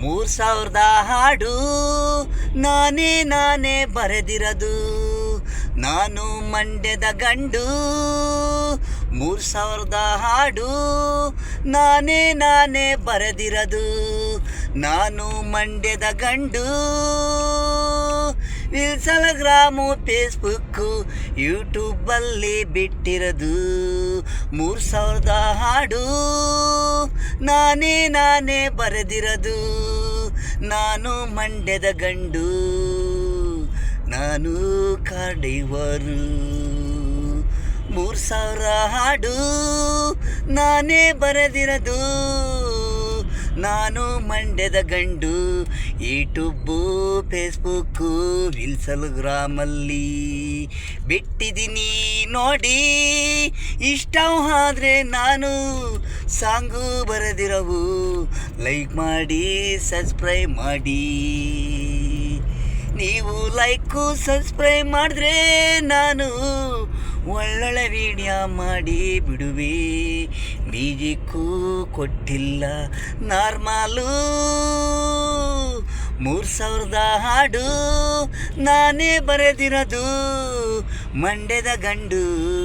3000 ಹಾಡು ನಾನೇ ಬರೆದಿರದು. ನಾನು ಮಂಡ್ಯದ ಗಂಡು. 3000 ಹಾಡು ನಾನೇ ಬರೆದಿರದು. ನಾನು ಮಂಡ್ಯದ ಗಂಡು. ಇನ್ಸ್ಟಾಗ್ರಾಮು, ಫೇಸ್ಬುಕ್ಕು, ಯೂಟ್ಯೂಬಲ್ಲಿ ಬಿಟ್ಟಿರದು. 3000 ಹಾಡು ನಾನೇ ಬರೆದಿರದು. ನಾನು ಮಂಡ್ಯದ ಗಂಡು, ನಾನು ಕಾರ್ ಡ್ರೈವರು. 3000 ಹಾಡು ನಾನೇ ಬರೆದಿರದು. ನಾನು ಮಂಡ್ಯದ ಗಂಡು. ಯೂಟ್ಯೂಬು, ಫೇಸ್ಬುಕ್ಕು, ಇನ್ಸ್ಟಾಗ್ರಾಮಲ್ಲಿ ಬಿಟ್ಟಿದ್ದೀನಿ ನೋಡಿ. ಇಷ್ಟ ಆದರೆ ನಾನು ಸಾಂಗು ಬರೆದಿರವು. ಲೈಕ್ ಮಾಡಿ, ಸಬ್ಸ್ಕ್ರೈಬ್ ಮಾಡಿ. ನೀವು ಲೈಕು ಸಬ್ಸ್ಕ್ರೈಬ್ ಮಾಡಿದ್ರೆ ನಾನು ಒಳ್ಳೊಳ್ಳೆ ವಿಡಿಯೋ ಮಾಡಿ ಬಿಡುವೆ. ಮ್ಯೂಸಿಕ್ಕು ಕೊಟ್ಟಿಲ್ಲ, ನಾರ್ಮಲು. 3000 ಹಾಡು ನಾನೇ ಬರೆದಿರೋದು. ಮಂಡ್ಯದ ಗಂಡು.